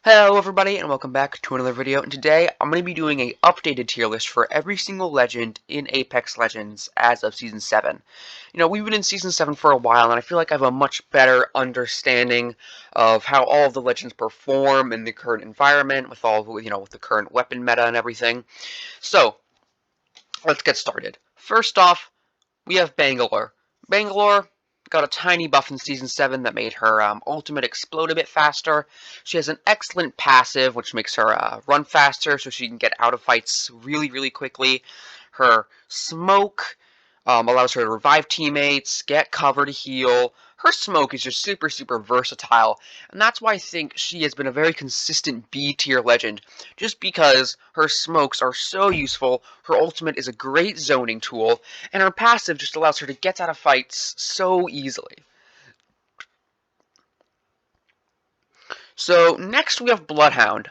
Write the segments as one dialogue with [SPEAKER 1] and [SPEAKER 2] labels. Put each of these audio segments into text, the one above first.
[SPEAKER 1] Hello everybody and welcome back to another video, and today I'm going to be doing a updated tier list for every single legend in Apex Legends as of Season 7. We've been in Season 7 for a while, and I feel like I have a much better understanding of how all of the legends perform in the current environment with with the current weapon meta and everything. So, let's get started. First off, we have Bangalore. Bangalore got a tiny buff in Season 7 that made her ultimate explode a bit faster. She has an excellent passive, which makes her run faster so she can get out of fights really, really quickly. Her smoke allows her to revive teammates, get cover to heal. Her smoke is just super, super versatile, and that's why I think she has been a very consistent B tier legend, just because her smokes are so useful, her ultimate is a great zoning tool, and her passive just allows her to get out of fights so easily. So next we have Bloodhound.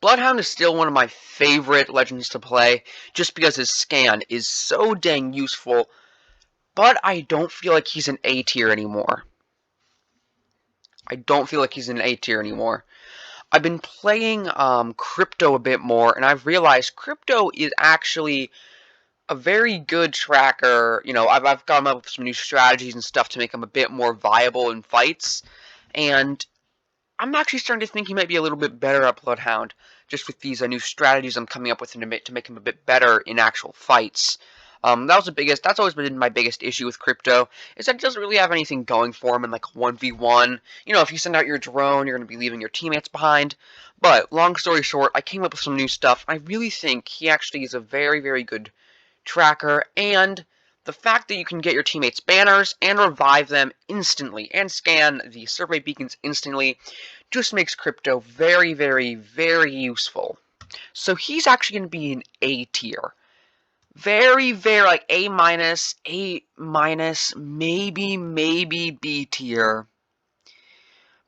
[SPEAKER 1] Bloodhound is still one of my favorite legends to play, just because his scan is so dang useful, but I don't feel like he's an A tier anymore. I've been playing Crypto a bit more, and I've realized Crypto is actually a very good tracker. I've come up with some new strategies and stuff to make him a bit more viable in fights, and I'm actually starting to think he might be a little bit better at Bloodhound, just with these new strategies I'm coming up with to make him a bit better in actual fights. That's always been my biggest issue with Crypto, is that it doesn't really have anything going for him in like 1v1. If you send out your drone, you're going to be leaving your teammates behind. But, long story short, I came up with some new stuff. I really think he actually is a very, very good tracker, and the fact that you can get your teammates banners and revive them instantly and scan the survey beacons instantly just makes Crypto very, very, very useful. So he's actually going to be an A tier. Very, very, like A minus, maybe B tier.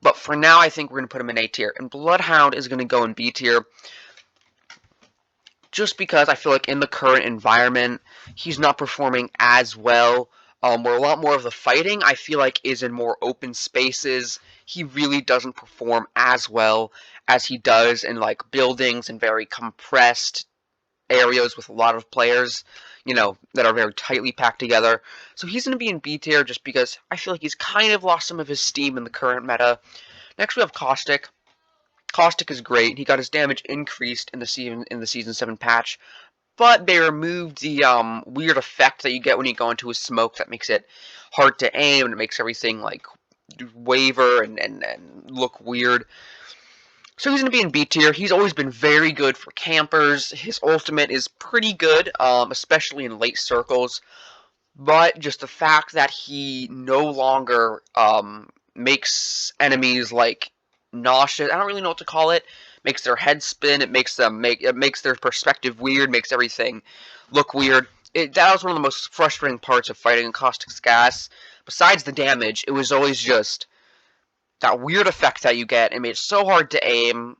[SPEAKER 1] But for now, I think we're going to put him in A tier. And Bloodhound is going to go in B tier, just because I feel like in the current environment, he's not performing as well. Where a lot more of the fighting, I feel like, is in more open spaces. He really doesn't perform as well as he does in like buildings and very compressed areas with a lot of players, that are very tightly packed together. So he's going to be in B tier just because I feel like he's kind of lost some of his steam in the current meta. Next we have Caustic. Caustic is great. He got his damage increased in the season 7 patch, but they removed the weird effect that you get when you go into a smoke that makes it hard to aim, and it makes everything like waver and look weird. So he's going to be in B tier. He's always been very good for campers. His ultimate is pretty good, especially in late circles. But just the fact that he no longer makes enemies like nauseous, I don't really know what to call it, makes their head spin, it makes their perspective weird, makes everything look weird. That was one of the most frustrating parts of fighting Caustic's gas. Besides the damage, it was always just that weird effect that you get. It made it so hard to aim.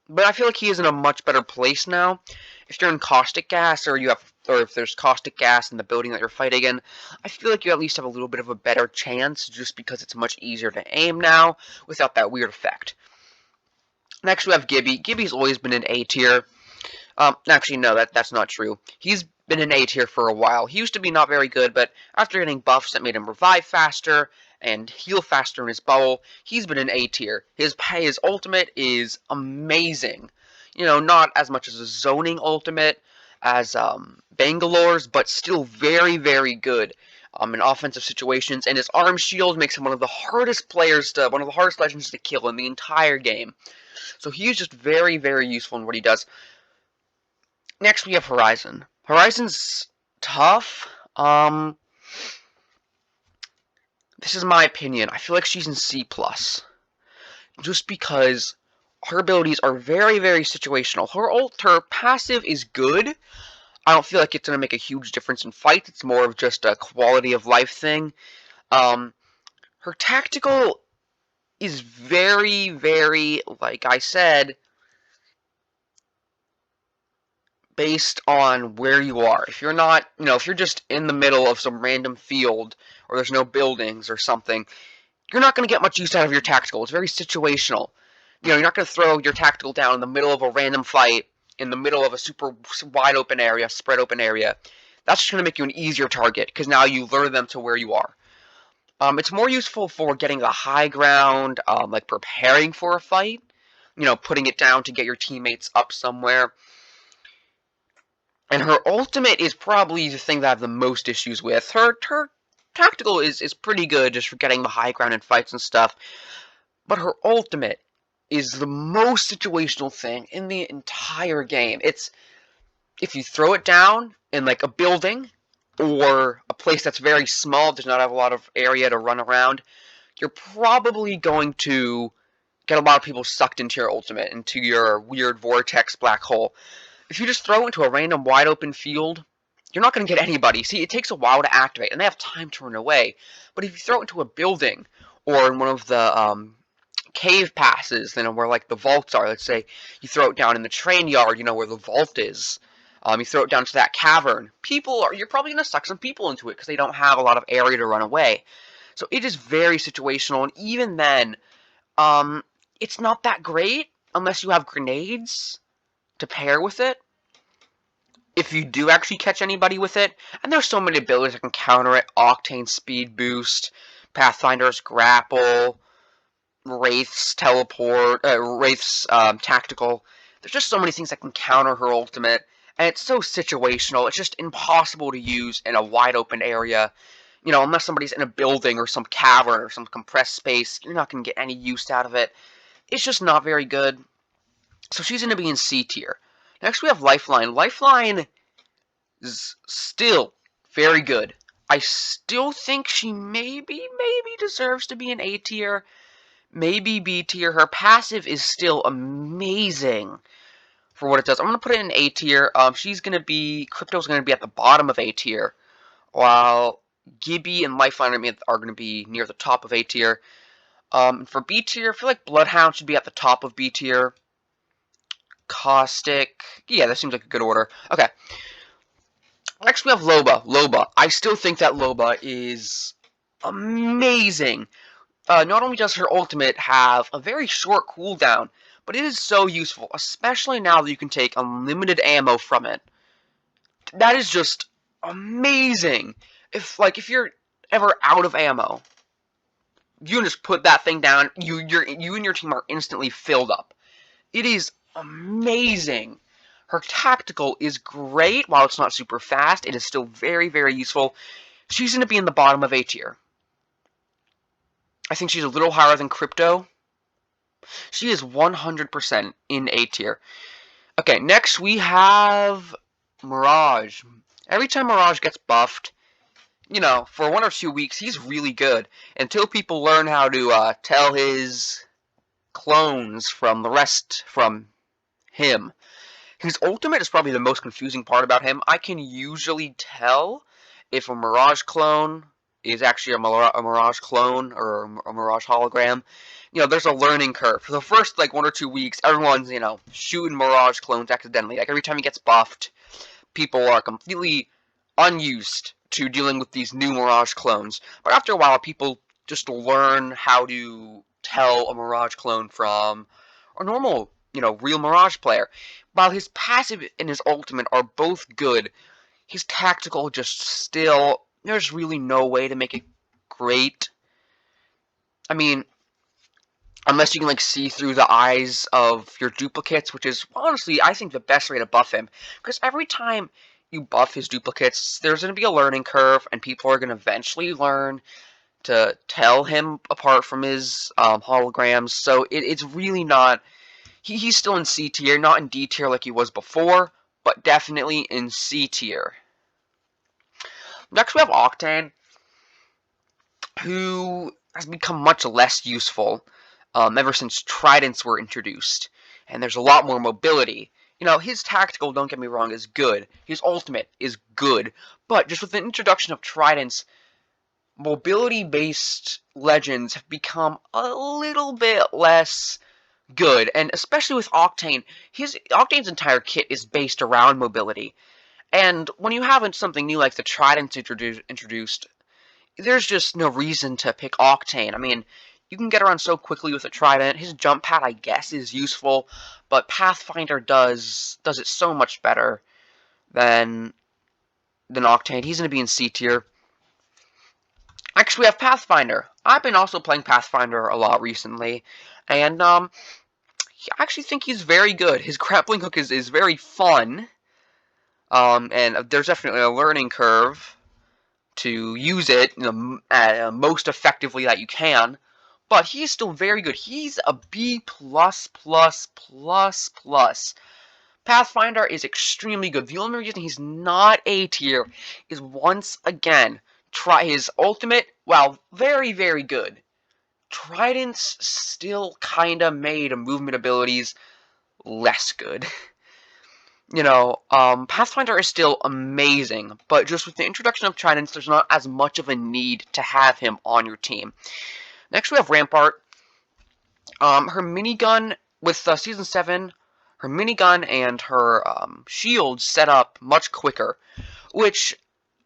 [SPEAKER 1] But I feel like he is in a much better place now. If you're in caustic gas, or if there's caustic gas in the building that you're fighting in, I feel like you at least have a little bit of a better chance, just because it's much easier to aim now without that weird effect. Next we have Gibby. Gibby's always been in A tier. Actually, no, that's not true. He's been in A tier for a while. He used to be not very good, but after getting buffs that made him revive faster and heal faster in his bubble, he's been in A tier. His ultimate is amazing. Not as much as a zoning ultimate as Bangalore's, but still very, very good in offensive situations. And his arm shield makes him one of the hardest legends to kill in the entire game. So he's just very, very useful in what he does. Next we have Horizon. Horizon's tough. This is my opinion. I feel like she's in C+. Just because her abilities are very, very situational. Her passive is good. I don't feel like it's going to make a huge difference in fights. It's more of just a quality of life thing. Her tactical is very, very, like I said, based on where you are. If you're not, if you're just in the middle of some random field, or there's no buildings or something, you're not going to get much use out of your tactical. It's very situational. You're not going to throw your tactical down in the middle of a random fight, in the middle of a super wide open area, spread open area. That's just going to make you an easier target, because now you lure them to where you are. It's more useful for getting the high ground, like preparing for a fight, putting it down to get your teammates up somewhere. And her ultimate is probably the thing that I have the most issues with. Her tactical is pretty good just for getting the high ground in fights and stuff. But her ultimate is the most situational thing in the entire game. It's if you throw it down in like a building or a place that's very small, does not have a lot of area to run around, you're probably going to get a lot of people sucked into your ultimate, into your weird vortex black hole. If you just throw it into a random wide open field, you're not going to get anybody. See, it takes a while to activate, and they have time to run away. But if you throw it into a building, or in one of the cave passes, where like the vaults are, let's say you throw it down in the train yard, where the vault is. You throw it down to that cavern. You're probably going to suck some people into it because they don't have a lot of area to run away. So it is very situational, and even then, it's not that great unless you have grenades to pair with it. If you do actually catch anybody with it, and there's so many abilities that can counter it: Octane Speed Boost, Pathfinder's Grapple, Wraith's Teleport, Wraith's Tactical. There's just so many things that can counter her ultimate, and it's so situational. It's just impossible to use in a wide open area. Unless somebody's in a building or some cavern or some compressed space, you're not going to get any use out of it. It's just not very good. So she's going to be in C tier. Next we have Lifeline. Lifeline is still very good. I still think she maybe deserves to be an A tier. Maybe B tier. Her passive is still amazing for what it does. I'm going to put it in A tier. Crypto's going to be at the bottom of A tier, while Gibby and Lifeline are going to be near the top of A tier. For B tier, I feel like Bloodhound should be at the top of B tier. Caustic, yeah, that seems like a good order. Okay. Next we have Loba. Loba. I still think that Loba is amazing. Not only does her ultimate have a very short cooldown, but it is so useful, especially now that you can take unlimited ammo from it. That is just amazing. If you're ever out of ammo, you can just put that thing down. You and your team are instantly filled up. It is amazing. Her tactical is great. While it's not super fast, it is still very, very useful. She's going to be in the bottom of A tier. I think she's a little higher than Crypto. She is 100% in A tier. Okay, next we have Mirage. Every time Mirage gets buffed, for 1 or 2 weeks, he's really good. Until people learn how to tell his clones from him. His ultimate is probably the most confusing part about him. I can usually tell if a Mirage clone is actually a Mirage clone or a Mirage hologram. There's a learning curve. For the first 1 or 2 weeks, everyone's shooting Mirage clones accidentally. Every time he gets buffed, people are completely unused to dealing with these new Mirage clones. But after a while, people just learn how to tell a Mirage clone from a normal, real Mirage player. While his passive and his ultimate are both good, his tactical there's really no way to make it great. I mean, unless you can see through the eyes of your duplicates, which is honestly, I think, the best way to buff him. Because every time you buff his duplicates, there's going to be a learning curve, and people are going to eventually learn to tell him apart from his holograms. So it's really not. He's still in C tier, not in D tier like he was before, but definitely in C tier. Next we have Octane, who has become much less useful ever since Tridents were introduced, and there's a lot more mobility. His tactical, don't get me wrong, is good. His ultimate is good, but just with the introduction of Tridents, mobility-based legends have become a little bit less good, and especially with Octane. Octane's entire kit is based around mobility, and when you have something new like the Tridents introduced, there's just no reason to pick Octane. I mean, you can get around so quickly with a Trident. His jump pad, I guess, is useful, but Pathfinder does it so much better than Octane. He's going to be in C tier. Next, we have Pathfinder. I've been also playing Pathfinder a lot recently, and I actually think he's very good. His grappling hook is very fun, and there's definitely a learning curve to use it most effectively that you can. But he's still very good. He's a B+++++. Pathfinder is extremely good. The only reason he's not A tier is once again, try his ultimate, well, very, very good. Trident's still kinda made movement abilities less good. Pathfinder is still amazing, but just with the introduction of Tridents, there's not as much of a need to have him on your team. Next, we have Rampart. Her minigun with Season 7, her minigun and her shield set up much quicker, which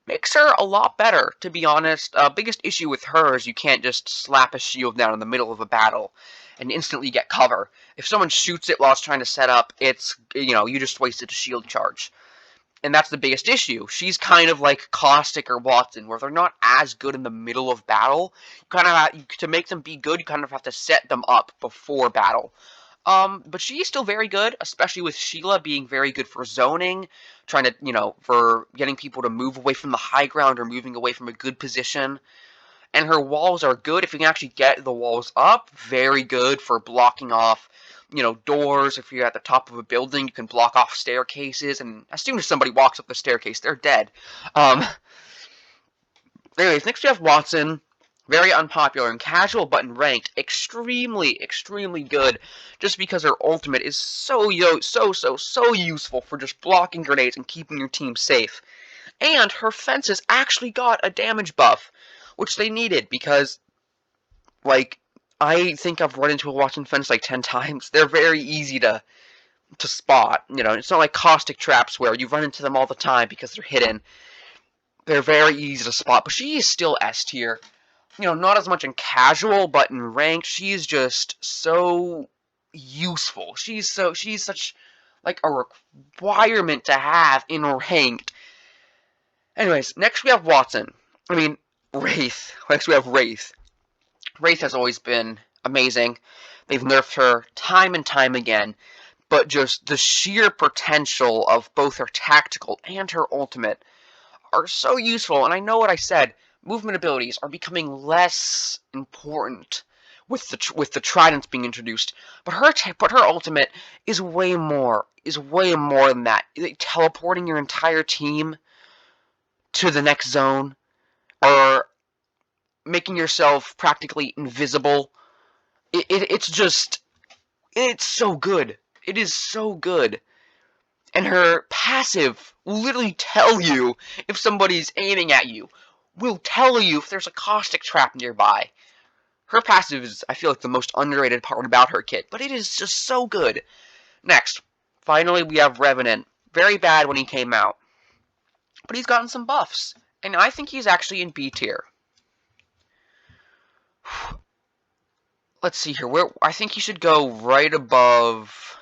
[SPEAKER 1] makes her a lot better, to be honest. Biggest issue with her is you can't just slap a shield down in the middle of a battle and instantly get cover. If someone shoots it while it's trying to set up, it's, you just wasted a shield charge. And that's the biggest issue. She's kind of like Caustic or Watson, where they're not as good in the middle of battle. To make them be good, you kind of have to set them up before battle. But she's still very good, especially with Sheila being very good for zoning, trying to, for getting people to move away from the high ground or moving away from a good position. And her walls are good if you can actually get the walls up. Very good for blocking off, doors. If you're at the top of a building, you can block off staircases. And as soon as somebody walks up the staircase, they're dead. Anyways, next we have Watson. Very unpopular in casual, but in ranked, extremely, extremely good. Just because her ultimate is so useful for just blocking grenades and keeping your team safe. And her fences actually got a damage buff, which they needed because, I think I've run into a Watson fence like 10 times. They're very easy to spot. It's not like caustic traps where you run into them all the time because they're hidden. They're very easy to spot, but she is still S tier. Not as much in casual, but in ranked, she's just so useful. She's such like a requirement to have in ranked. Anyways, next we have Watson. Wraith. Next we have Wraith. Wraith has always been amazing. They've nerfed her time and time again, but just the sheer potential of both her tactical and her ultimate are so useful. And I know what I said. Movement abilities are becoming less important with the tridents being introduced, but her ultimate is way more than that. Teleporting your entire team to the next zone, or making yourself practically invisible. It's so good. It is so good. And her passive will literally tell you if somebody's aiming at you. Will tell you if there's a caustic trap nearby. Her passive is, I feel like, the most underrated part about her kit, but it is just so good. Next, finally, we have Revenant. Very bad when he came out, but he's gotten some buffs, and I think he's actually in B tier. Let's see here. I think he should go right above.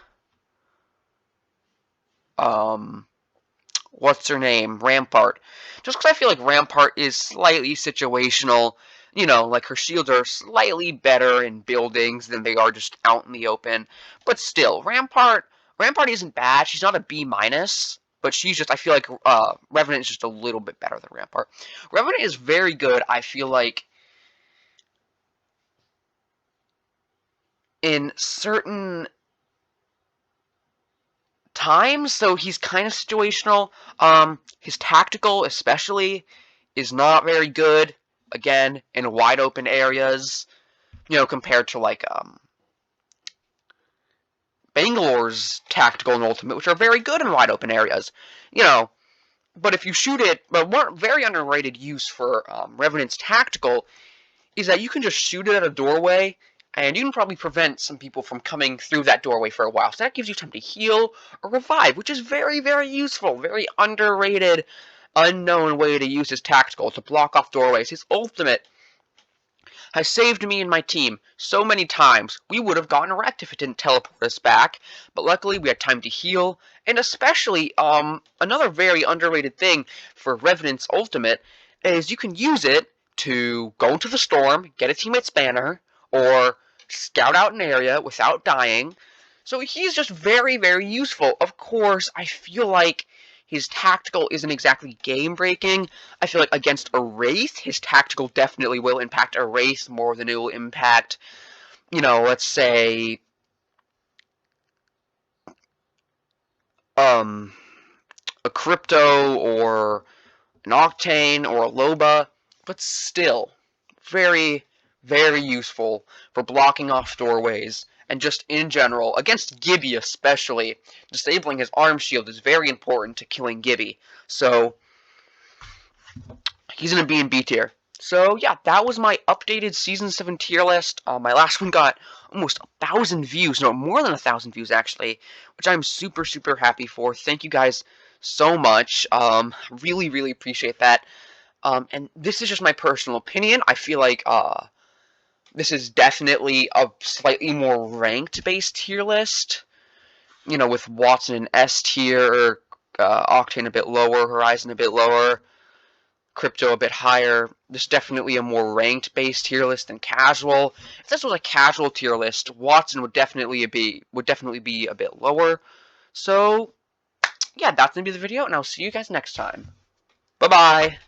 [SPEAKER 1] What's her name? Rampart. Just because I feel like Rampart is slightly situational. Like her shields are slightly better in buildings than they are just out in the open. But still, Rampart isn't bad. She's not a B-, but she's just, I feel like Revenant is just a little bit better than Rampart. Revenant is very good, I feel like, in certain times, so he's kind of situational. His tactical, especially, is not very good. Again, in wide open areas, compared to like Bangalore's tactical and ultimate, which are very good in wide open areas. But if you shoot it, but one very underrated use for Revenant's tactical is that you can just shoot it at a doorway, and you can probably prevent some people from coming through that doorway for a while. So that gives you time to heal or revive, which is very, very useful. Very underrated unknown way to use his tactical to block off doorways. His ultimate has saved me and my team so many times. We would have gotten wrecked if it didn't teleport us back, but luckily we had time to heal, and especially, another very underrated thing for Revenant's ultimate is you can use it to go into the storm, get a teammate's banner, or scout out an area without dying. So he's just very, very useful. Of course, I feel like his tactical isn't exactly game-breaking. I feel like against a Wraith, his tactical definitely will impact a Wraith more than it will impact, let's say, a Crypto or an Octane or a Loba, but still, very, very useful for blocking off doorways, and just in general, against Gibby especially, disabling his arm shield is very important to killing Gibby. So, he's in a B and B tier. So yeah, that was my updated Season 7 tier list. My last one got almost 1,000 views, no, more than 1,000 views actually, which I'm super, super happy for. Thank you guys so much. Really, really appreciate that. And this is just my personal opinion. I feel like this is definitely a slightly more ranked-based tier list. With Watson in S tier, Octane a bit lower, Horizon a bit lower, Crypto a bit higher. This is definitely a more ranked-based tier list than casual. If this was a casual tier list, Watson would definitely be a bit lower. So yeah, that's gonna be the video, and I'll see you guys next time. Bye bye.